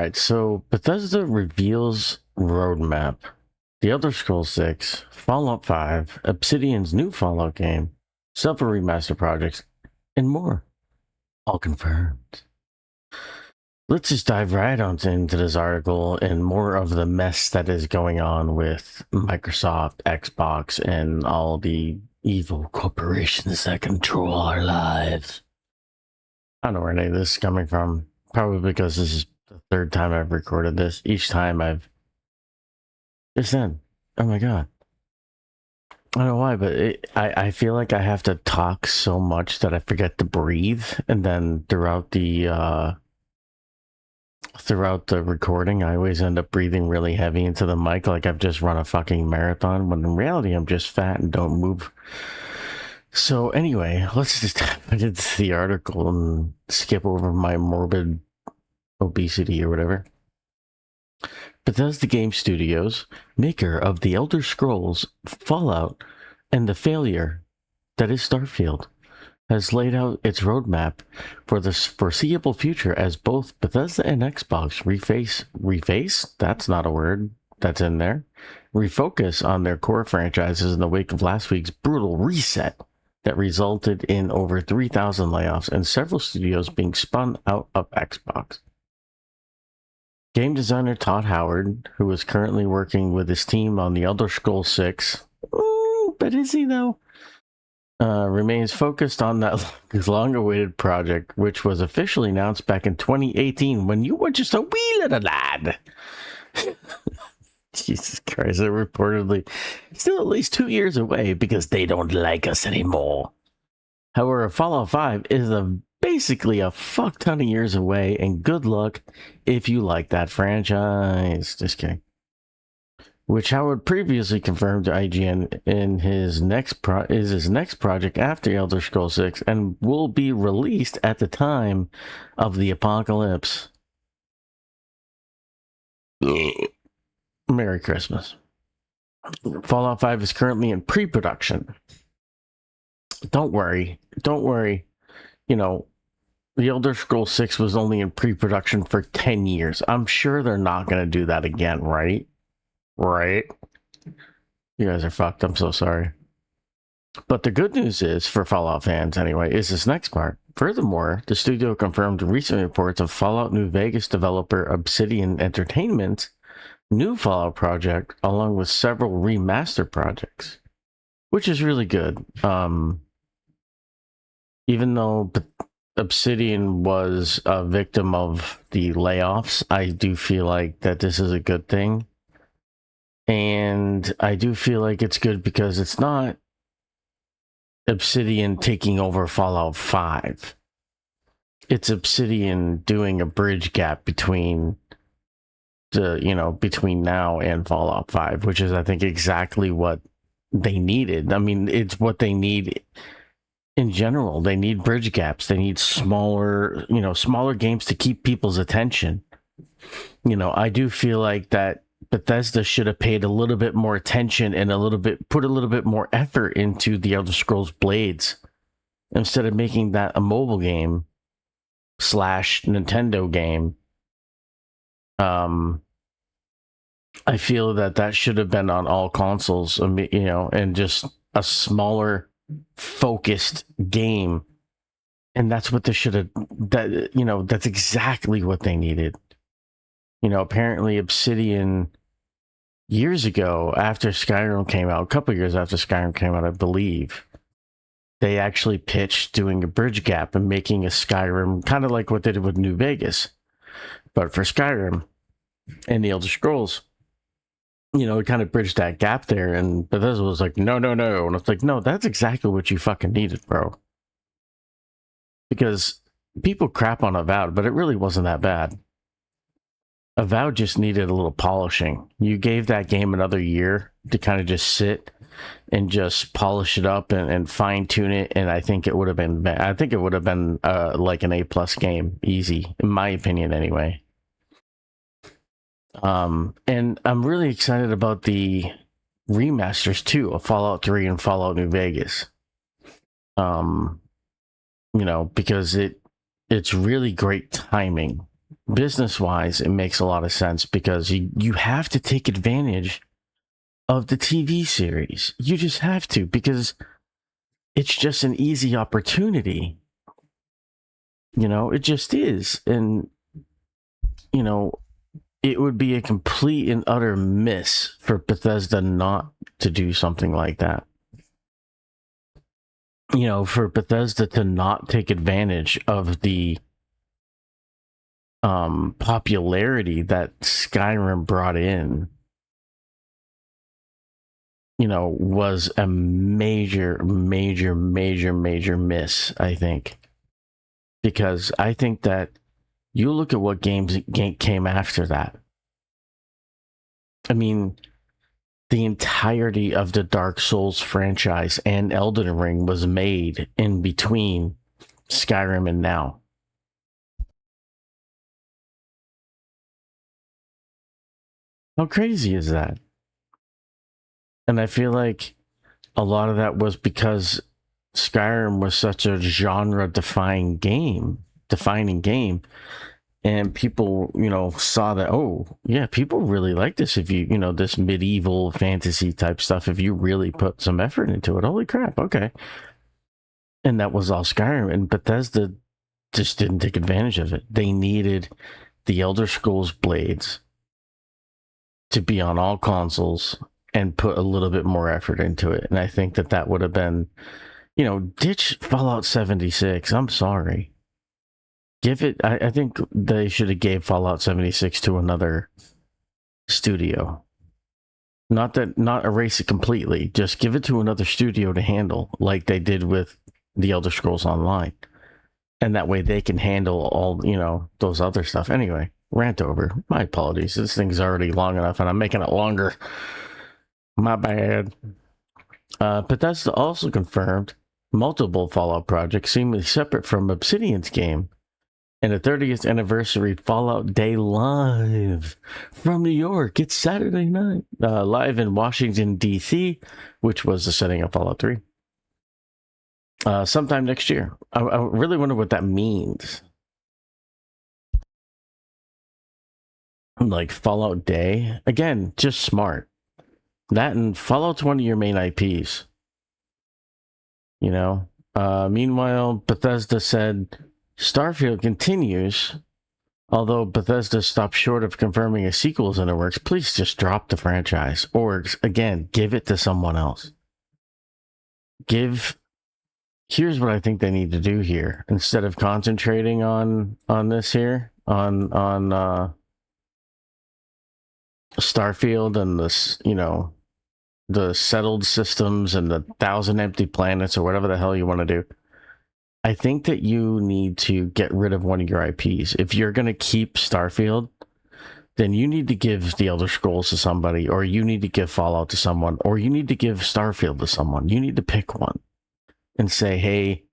right, so Bethesda reveals roadmap. The Elder Scrolls 6, Fallout 5, Obsidian's new Fallout game, several remaster projects, and more. All confirmed. Let's just dive right on into this article and more of the mess that is going on with Microsoft, Xbox, and all the evil corporations that control our lives. I don't know where any of this is coming from. Probably because this is the third time I've recorded this. Each time I've just then, oh my god. I don't know why, but I feel like I have to talk so much that I forget to breathe, and then throughout the recording, I always end up breathing really heavy into the mic, like I've just run a fucking marathon. When in reality, I'm just fat and don't move. So anyway, let's just get into the article and skip over my morbid obesity or whatever. Bethesda Game Studios, maker of The Elder Scrolls, Fallout, and the failure that is Starfield, has laid out its roadmap for the foreseeable future as both Bethesda and Xbox reface? That's not a word that's in there. Refocus on their core franchises in the wake of last week's brutal reset that resulted in over 3,000 layoffs and several studios being spun out of Xbox. Game designer Todd Howard, who is currently working with his team on The Elder Scrolls 6, but is he though? Remains focused on that long-awaited project, which was officially announced back in 2018 when you were just a wee little lad. Jesus Christ, they're reportedly still at least 2 years away because they don't like us anymore. However, Fallout 5 is basically a fuck ton of years away, and good luck if you like that franchise. Just kidding. Which Howard previously confirmed to IGN in his next project after Elder Scrolls 6 and will be released at the time of the apocalypse. Merry Christmas. Fallout 5 is currently in pre-production. Don't worry. You know, the Elder Scrolls 6 was only in pre-production for 10 years. I'm sure they're not going to do that again, right? Right? You guys are fucked. I'm so sorry. But the good news is, for Fallout fans anyway, is this next part. Furthermore, the studio confirmed recent reports of Fallout New Vegas developer Obsidian Entertainment new Fallout project, along with several remaster projects, which is really good. Even though Obsidian was a victim of the layoffs, I do feel like that this is a good thing. And I do feel like it's good because it's not Obsidian taking over Fallout 5. It's Obsidian doing a bridge gap between between now and Fallout 5, which is, I think, exactly what they needed. I mean, it's what they need in general. They need bridge gaps. They need smaller games to keep people's attention. I do feel like that Bethesda should have paid a little bit more attention and put a little bit more effort into the Elder Scrolls Blades instead of making that a mobile game / Nintendo game. I feel that should have been on all consoles, and just a smaller, focused game. And that's what they should have. That's exactly what they needed. Apparently Obsidian years ago, after Skyrim came out, a couple years after Skyrim came out, I believe, they actually pitched doing a bridge gap and making a Skyrim, kind of like what they did with New Vegas, but for Skyrim and the Elder Scrolls. It kind of bridged that gap there, and Bethesda was like, no. And it's like, no, that's exactly what you fucking needed, bro. Because people crap on Avowed, but it really wasn't that bad. Avowed just needed a little polishing. You gave that game another year to kind of just sit and just polish it up and fine tune it, and I think it would have been like an A+ game, easy, in my opinion, anyway. And I'm really excited about the remasters too of Fallout 3 and Fallout New Vegas. Because it's really great timing business-wise, it makes a lot of sense because you have to take advantage of the TV series. You just have to, because it's just an easy opportunity. You know, it just is. And, you know, it would be a complete and utter miss for Bethesda not to do something like that. You know, for Bethesda to not take advantage of the popularity that Skyrim brought in, you know, was a major miss, I think. Because I think that you look at what games came after that. I mean, the entirety of the Dark Souls franchise and Elden Ring was made in between Skyrim and now. How crazy is that? And I feel like a lot of that was because Skyrim was such a genre-defining game, and people, you know, saw that, oh, yeah, people really like this if you know, this medieval fantasy type stuff, if you really put some effort into it. Holy crap, okay. And that was all Skyrim, and Bethesda just didn't take advantage of it. They needed the Elder Scrolls Blades to be on all consoles and put a little bit more effort into it. And I think that that would have been, you know, ditch Fallout 76. I'm sorry. Give it, I think they should have gave Fallout 76 to another studio. Not erase it completely. Just give it to another studio to handle, like they did with the Elder Scrolls Online. And that way they can handle all, you know, those other stuff. Anyway, rant over. My apologies. This thing's already long enough and I'm making it longer. My bad. Bethesda also confirmed multiple Fallout projects seemingly separate from Obsidian's game, and the 30th anniversary Fallout Day live from New York. It's Saturday night. Live in Washington, D.C., which was the setting of Fallout 3. Sometime next year. I really wonder what that means. Like Fallout Day. Again, just smart. That and Fallout's one of your main IPs. You know? Meanwhile, Bethesda said Starfield continues. Although Bethesda stopped short of confirming a sequel is in the works, please just drop the franchise. Or, again, give it to someone else. Here's what I think they need to do here. Instead of concentrating on this here, on Starfield and this, you know, the settled systems and the 1,000 empty planets or whatever the hell you want to do. I think that you need to get rid of one of your IPs. If you're going to keep Starfield, then you need to give the Elder Scrolls to somebody, or you need to give Fallout to someone, or you need to give Starfield to someone. You need to pick one and say, hey,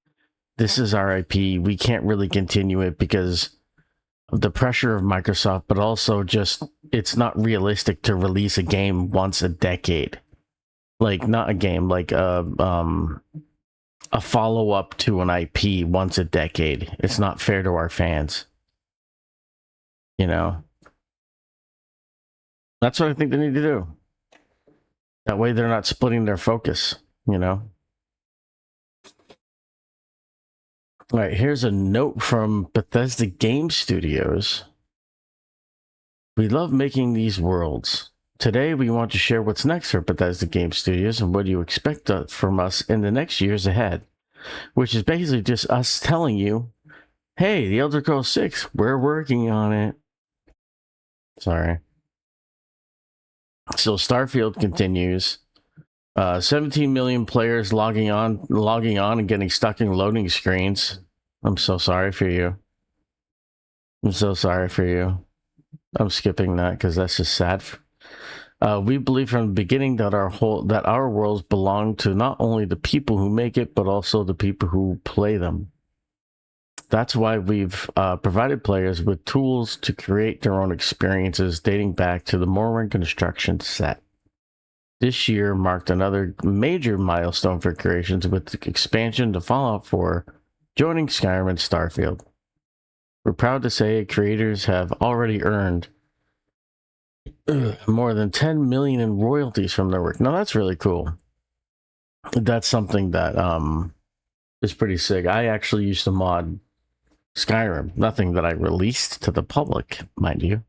this is our IP. We can't really continue it because of the pressure of Microsoft, but also just it's not realistic to release a game once a decade. Like, not a game, like a follow-up to an IP once a decade. It's not fair to our fans. You know? That's what I think they need to do. That way they're not splitting their focus, you know? All right, here's a note from Bethesda Game Studios. We love making these worlds. Today, we want to share what's next for Bethesda Game Studios and what you expect from us in the next years ahead, which is basically just us telling you, hey, The Elder Scrolls 6, we're working on it. Sorry. So Starfield continues. 17 million players logging on and getting stuck in loading screens. I'm so sorry for you. I'm so sorry for you. I'm skipping that because that's just sad. We believe from the beginning that our worlds belong to not only the people who make it, but also the people who play them. That's why we've provided players with tools to create their own experiences dating back to the Morrowind construction set. This year marked another major milestone for creations with the expansion to Fallout 4, joining Skyrim and Starfield. We're proud to say creators have already earned more than 10 million in royalties from their work. Now that's really cool. That's something that is pretty sick. I actually used to mod Skyrim, nothing that I released to the public, mind you,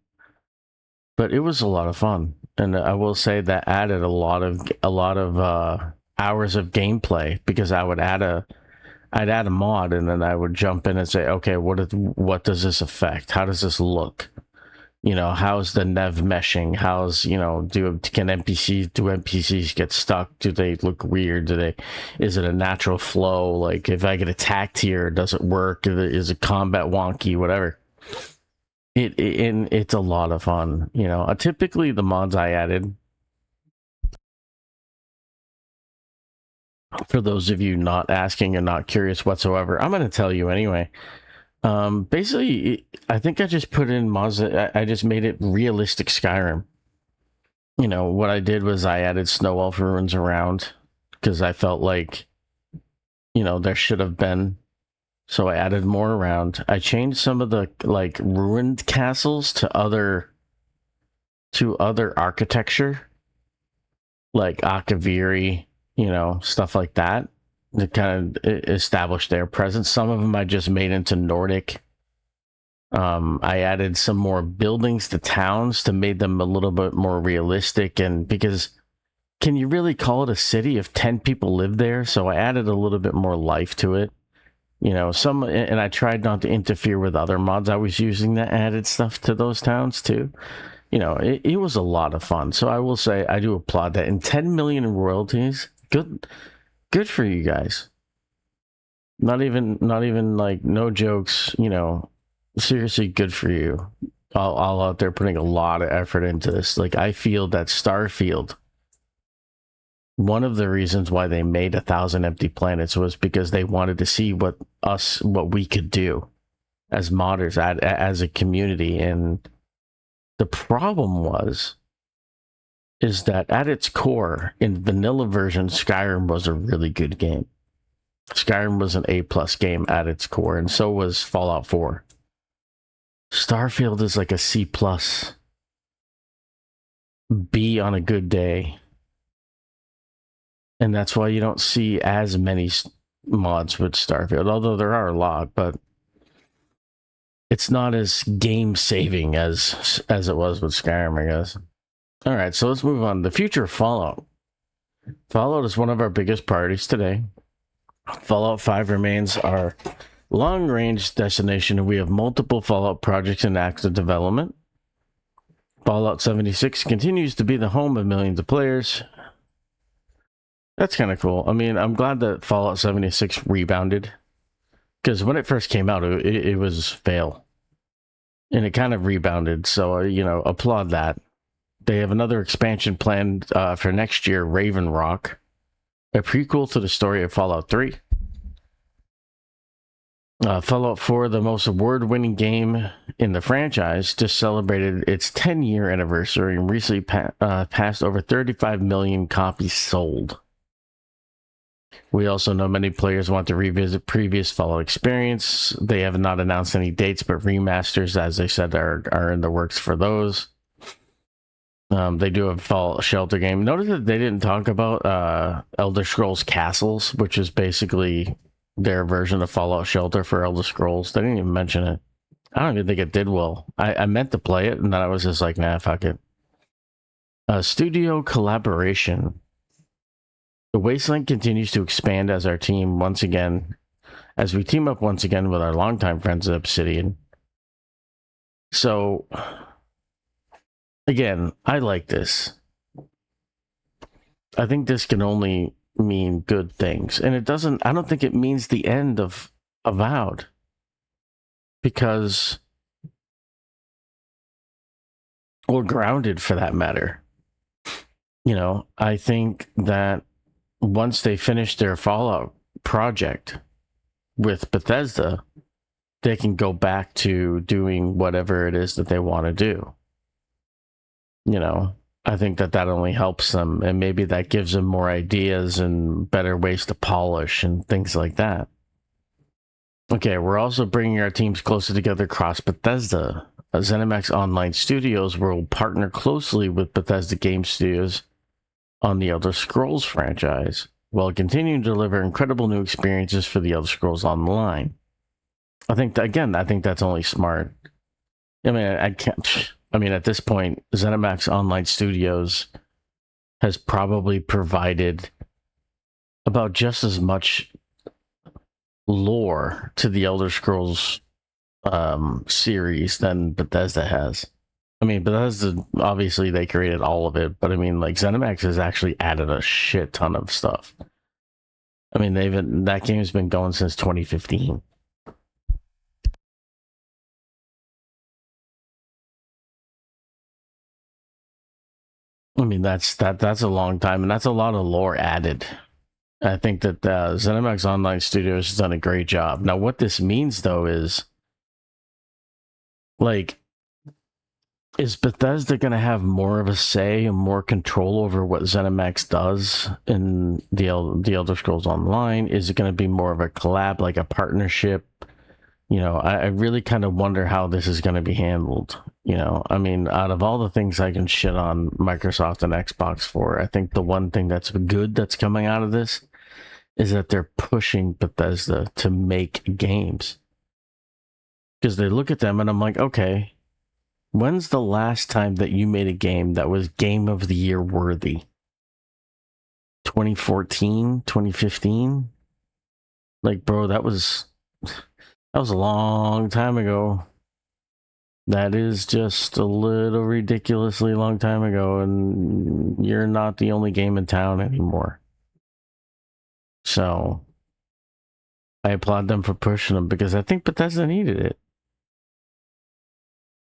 but it was a lot of fun. And I will say that added a lot of hours of gameplay, because I'd add a mod and then I would jump in and say, okay, what does this affect? How does this look? You know, how's the nev meshing? How's, you know, do NPCs get stuck? Do they look weird? Is it a natural flow? Like, if I get attacked here, does it work? Is it combat wonky? Whatever. It's a lot of fun. You know, typically the mods I added, for those of you not asking and not curious whatsoever, I'm going to tell you anyway. Basically, I think I just put in mods. I just made it realistic Skyrim. You know, what I did was I added snow elf ruins around, because I felt like, you know, there should have been. So I added more around. I changed some of the like ruined castles to other architecture, like Akaviri, you know, stuff like that, to kind of establish their presence. Some of them I just made into Nordic. I added some more buildings to towns to make them a little bit more realistic, and because can you really call it a city if 10 people live there? So I added a little bit more life to it. You know, and I tried not to interfere with other mods I was using that added stuff to those towns too. You know, it was a lot of fun. So I will say I do applaud that. And 10 million in royalties, good for you guys. Not even like, no jokes, you know, seriously good for you. All out there putting a lot of effort into this. Like, I feel that Starfield, one of the reasons why they made 1,000 Empty Planets was because they wanted to see what we could do as modders, as a community. And the problem is that at its core, in vanilla version, Skyrim was a really good game. Skyrim was an A+ game at its core, and so was Fallout 4. Starfield is like a C+, B on a good day. And that's why you don't see as many mods with Starfield, although there are a lot, but it's not as game-saving as it was with Skyrim, I guess. All right, so let's move on. The future of Fallout. Fallout is one of our biggest priorities today. Fallout 5 remains our long-range destination, and we have multiple Fallout projects in active development. Fallout 76 continues to be the home of millions of players. That's kind of cool. I mean, I'm glad that Fallout 76 rebounded, because when it first came out, it was fail. And it kind of rebounded, so, you know, applaud that. They have another expansion planned for next year, Raven Rock, a prequel to the story of Fallout 3. Fallout 4, the most award-winning game in the franchise, just celebrated its 10-year anniversary and recently passed over 35 million copies sold. We also know many players want to revisit previous Fallout experience. They have not announced any dates, but remasters, as they said, are in the works for those. They do have a Fallout Shelter game. Notice that they didn't talk about Elder Scrolls Castles, which is basically their version of Fallout Shelter for Elder Scrolls. They didn't even mention it. I don't even think it did well. I meant to play it, and then I was just like, nah, fuck it. Studio collaboration. The Wasteland continues to expand as we team up once again with our longtime friends at Obsidian. So, again, I like this. I think this can only mean good things. And I don't think it means the end of Avowed. Because, or Grounded for that matter. You know, I think that once they finish their Fallout project with Bethesda, they can go back to doing whatever it is that they want to do. You know, I think that only helps them, and maybe that gives them more ideas and better ways to polish and things like that. Okay, we're also bringing our teams closer together across Bethesda. ZeniMax Online Studios will partner closely with Bethesda Game Studios on the Elder Scrolls franchise, while continuing to deliver incredible new experiences for the Elder Scrolls Online. I think that's only smart. I mean, I can't. I mean, at this point, ZeniMax Online Studios has probably provided about just as much lore to the Elder Scrolls series than Bethesda has. I mean, Bethesda, obviously they created all of it, but I mean, like, ZeniMax has actually added a shit ton of stuff. I mean, that game's been going since 2015. I mean, that's a long time, and that's a lot of lore added. I think that ZeniMax Online Studios has done a great job. Now, what this means, though, is like, is Bethesda going to have more of a say and more control over what ZeniMax does in the Elder Scrolls Online? Is it going to be more of a collab, like a partnership? You know, I really kind of wonder how this is going to be handled. You know, I mean, out of all the things I can shit on Microsoft and Xbox for, I think the one thing that's good that's coming out of this is that they're pushing Bethesda to make games. Because they look at them and I'm like, okay, when's the last time that you made a game that was Game of the Year worthy? 2014, 2015? Like, bro, that was a long time ago. That is just a little ridiculously long time ago, and you're not the only game in town anymore. So I applaud them for pushing them because I think Bethesda needed it.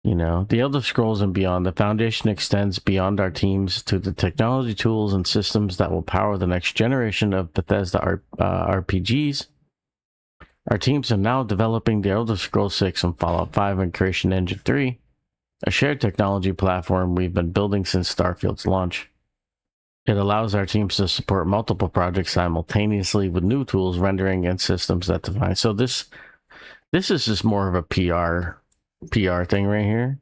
You know, the Elder Scrolls and beyond, the foundation extends beyond our teams to the technology, tools, and systems that will power the next generation of Bethesda RPGs. Our teams are now developing the Elder Scrolls 6 and Fallout 5 and Creation Engine 3, a shared technology platform we've been building since Starfield's launch. It allows our teams to support multiple projects simultaneously with new tools, rendering, and systems that define. So this is just more of a PR thing right here.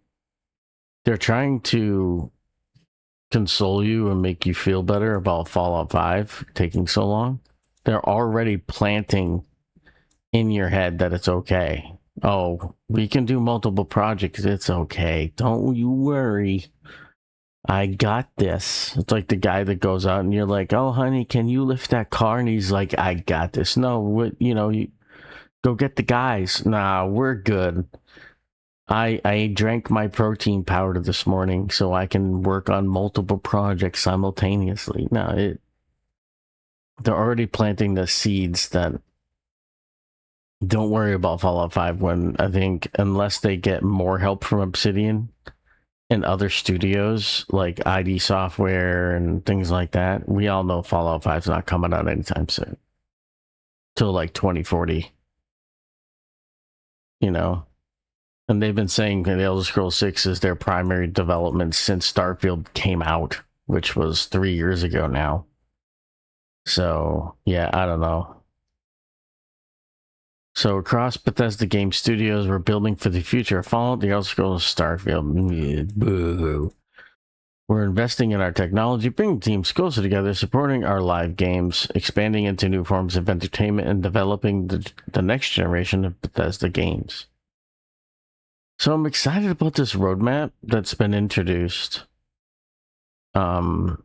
They're trying to console you and make you feel better about Fallout 5 taking so long. They're already planting in your head that it's okay. Oh, we can do multiple projects. It's okay. Don't you worry. I got this. It's like the guy that goes out and you're like, oh, honey, can you lift that car? And he's like, I got this. No, you go get the guys. Nah, we're good. I drank my protein powder this morning so I can work on multiple projects simultaneously. No, they're already planting the seeds that don't worry about Fallout 5 when I think unless they get more help from Obsidian and other studios like ID Software and things like that, we all know Fallout 5 is not coming out anytime soon. Till like 2040. You know? And they've been saying the Elder Scrolls 6 is their primary development since Starfield came out, which was 3 years ago now. So, yeah, I don't know. So, across Bethesda Game Studios, we're building for the future of Fallout, the Elder Scrolls, Starfield. Boo. We're investing in our technology, bringing teams closer together, supporting our live games, expanding into new forms of entertainment, and developing the next generation of Bethesda games. So I'm excited about this roadmap that's been introduced. I'm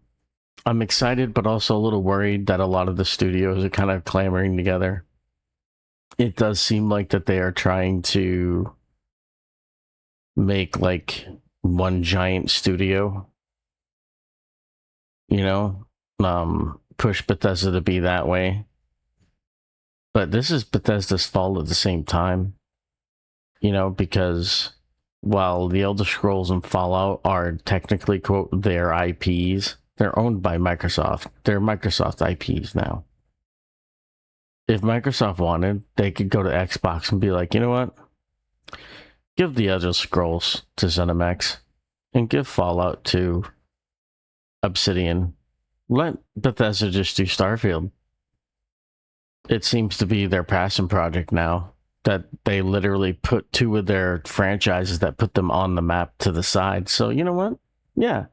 excited, but also a little worried that a lot of the studios are kind of clamoring together. It does seem like that they are trying to make like one giant studio, you know, push Bethesda to be that way. But this is Bethesda's fault at the same time, you know, because while the Elder Scrolls and Fallout are technically, quote, their IPs, they're owned by Microsoft. They're Microsoft IPs now. If Microsoft wanted, they could go to Xbox and be like, you know what? Give the Elder Scrolls to ZeniMax and give Fallout to Obsidian. Let Bethesda just do Starfield. It seems to be their passion project now. that they literally put two of their franchises that put them on the map to the side. So you know what? Yeah,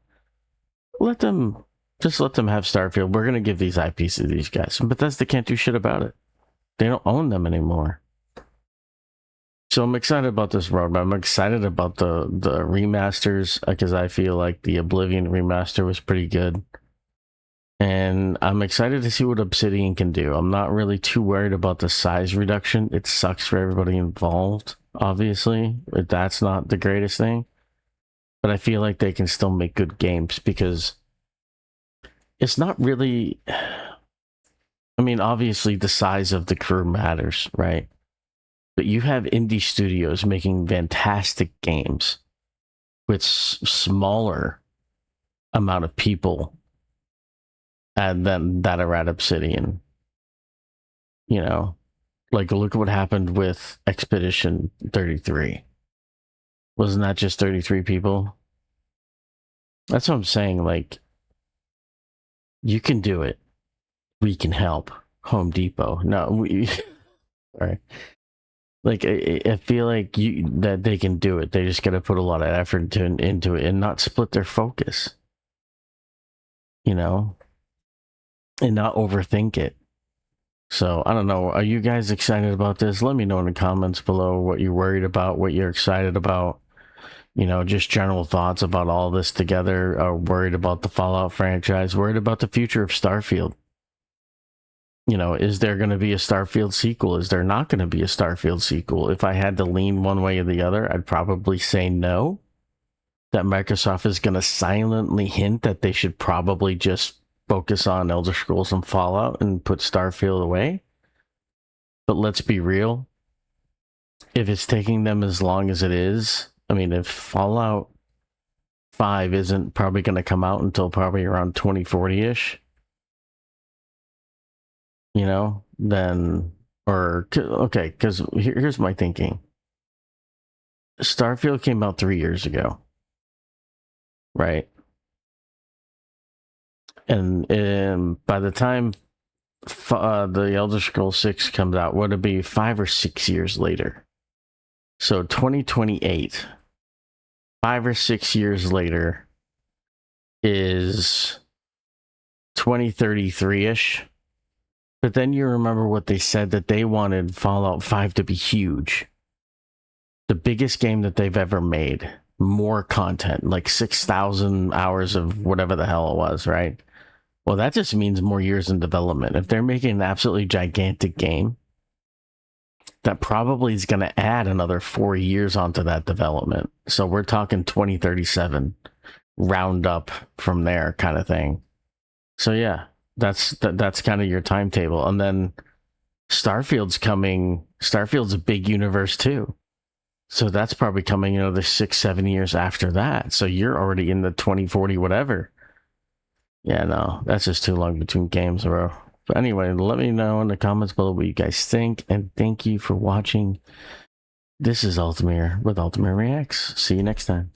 let them have Starfield. We're gonna give these IPs to these guys, but Bethesda can't do shit about it. They don't own them anymore. So I'm excited about this roadmap. I'm excited about the remasters because I feel like the Oblivion remaster was pretty good. And I'm excited to see what Obsidian can do. I'm not really too worried about the size reduction. It sucks for everybody involved, obviously. But that's not the greatest thing. But I feel like they can still make good games because it's not really... I mean, obviously the size of the crew matters, right? But you have indie studios making fantastic games with smaller amount of people and then that are at Obsidian. You know, like look at what happened with Expedition 33. Wasn't that just 33 people? That's what I'm saying. Like, you can do it. We can help. Home Depot. No, we. Sorry. Like, I feel like that they can do it. They just got to put a lot of effort into it and not split their focus. You know, and not overthink it. So I don't know. Are you guys excited about this? Let me know in the comments below what you're worried about, what you're excited about. You know, just general thoughts about all this together. Worried about the Fallout franchise. Worried about the future of Starfield. You know, is there going to be a Starfield sequel? Is there not going to be a Starfield sequel? If I had to lean one way or the other, I'd probably say no. That Microsoft is going to silently hint that they should probably just focus on Elder Scrolls and Fallout and put Starfield away. But let's be real. If it's taking them as long as it is, I mean, if Fallout 5 isn't probably going to come out until probably around 2040-ish, you know, then, or, okay, because here's my thinking. Starfield came out 3 years ago, right? And by the time the Elder Scrolls 6 comes out, would it be 5 or 6 years later? So 2028, 5 or 6 years later, is 2033-ish. But then you remember what they said, that they wanted Fallout 5 to be huge. The biggest game that they've ever made. More content, like 6,000 hours of whatever the hell it was, right? Well, that just means more years in development. If they're making an absolutely gigantic game, that probably is going to add another 4 years onto that development. So we're talking 2037, round up from there kind of thing. So yeah. That's kind of your timetable. And then Starfield's coming. Starfield's a big universe too. So that's probably coming another 6-7 years after that. So you're already in the 2040 whatever. Yeah, no, that's just too long between games, bro. But anyway, let me know in the comments below what you guys think. And thank you for watching. This is Altamir with Altamir Reacts. See you next time.